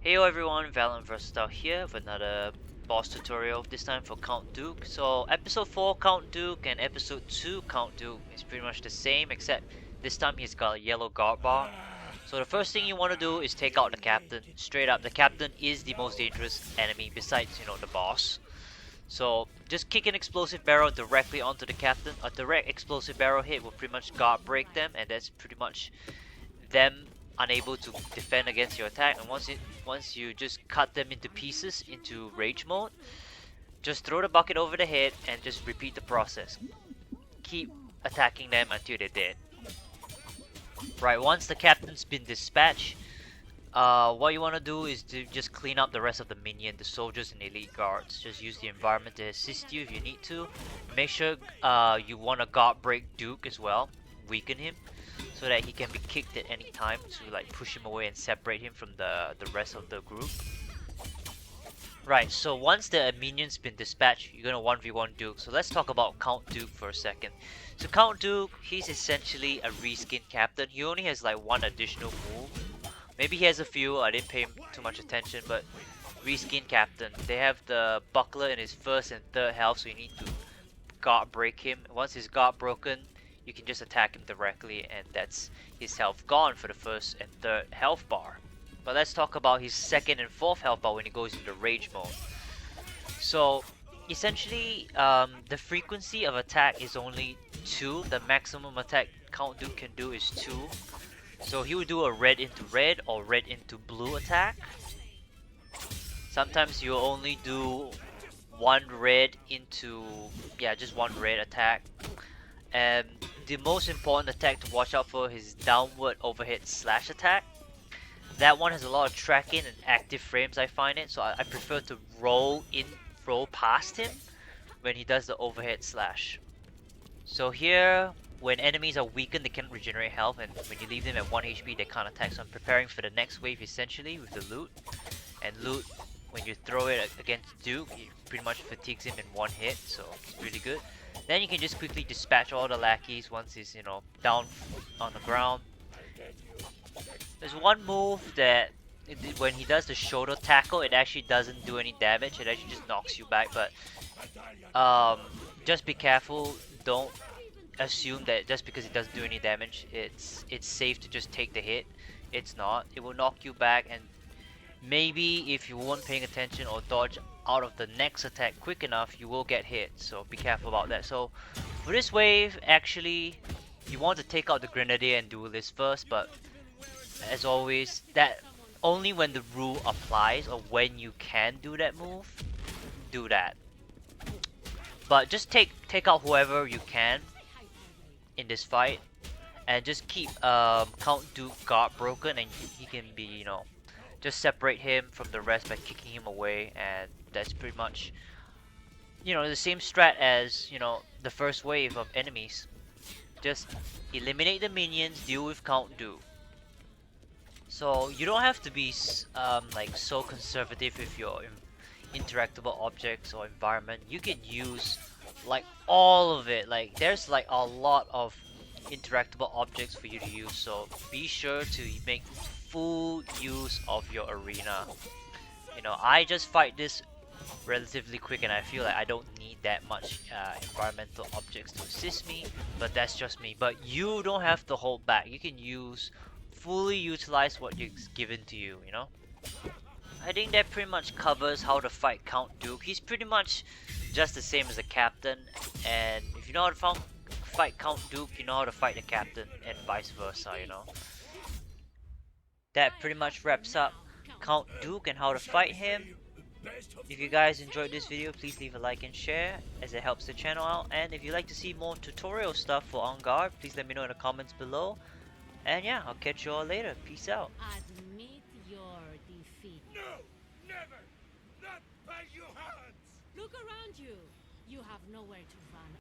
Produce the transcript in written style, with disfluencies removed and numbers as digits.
Hey everyone, Valiant Versatile here with another boss tutorial, this time for Count Duke. So episode 4 Count Duke and episode 2 Count Duke is pretty much the same, except this time he's got a yellow guard bar. So the first thing you want to do is take out the captain. Straight up, the captain is the most dangerous enemy besides, the boss. So just kick an explosive barrel directly onto the captain. A direct explosive barrel hit will pretty much guard break them, and that's pretty much them unable to defend against your attack. And once you just cut them into pieces into rage mode, just throw the bucket over the head and just repeat the process. Keep attacking them until they're dead. Right, once the captain's been dispatched, what you want to do is to just clean up the rest of the minion, the soldiers and elite guards. Just use the environment to assist you if you need to. Make sure you want to guard break Duke as well, weaken him, so that he can be kicked at any time to like push him away and separate him from the rest of the group. Right, so once the minion's been dispatched, you're gonna 1v1 Duke. So let's talk about Count Duke for a second. So Count Duke, he's essentially a reskin captain. He only has like one additional move. Maybe he has a few, I didn't pay him too much attention, but reskin captain. They have the buckler in his first and third health, so you need to guard break him. Once his guard broken, you can just attack him directly, and that's his health gone for the first and third health bar. But let's talk about his second and fourth health bar when he goes into rage mode. So essentially, the frequency of attack is only 2. The maximum attack Count Duke can do is 2. So he will do a red into red or red into blue attack. Sometimes you'll only do one red into, just one red attack. And the most important attack to watch out for is downward overhead slash attack. That one has a lot of tracking and active frames, I find it, so I prefer to roll past him when he does the overhead slash. So here, when enemies are weakened, they can regenerate health, and when you leave them at 1 HP, they can't attack. So I'm preparing for the next wave essentially with the loot. And loot, when you throw it against Duke, it pretty much fatigues him in one hit, so it's really good. Then you can just quickly dispatch all the lackeys once he's, down on the ground. There's one move that when he does the shoulder tackle, it actually doesn't do any damage. It actually just knocks you back, but just be careful. Don't assume that just because it doesn't do any damage, it's safe to just take the hit. It's not. It will knock you back, and maybe if you weren't paying attention or dodge out of the next attack quick enough, you will get hit, so be careful about that. So for this wave, actually you want to take out the grenadier and duelist first, but as always, that only when the rule applies or when you can do that move, do that. But just take out whoever you can in this fight, and just keep Count Duke guard broken, and he can be, just separate him from the rest by kicking him away, and that's pretty much, the same strat as, the first wave of enemies. Just eliminate the minions, deal with Count Duke. So you don't have to be like so conservative with your interactable objects or environment. You can use like all of it. Like there's like a lot of interactable objects for you to use, so be sure to make full use of your arena. I just fight this relatively quick, and I feel like I don't need that much environmental objects to assist me, but that's just me. But you don't have to hold back. You can fully utilize what is given to you, I think that pretty much covers how to fight Count Duke. He's pretty much just the same as a captain, and if you know how to fight Count Duke, you know how to fight the captain, and vice versa, That pretty much wraps up Count Duke and how to fight him. If you guys enjoyed this video, please leave a like and share, as it helps the channel out. And if you'd like to see more tutorial stuff for En Garde, please let me know in the comments below. And yeah, I'll catch you all later. Peace out. Admit your defeat. No! Never! Not by your hands! Look around you. You have nowhere to run.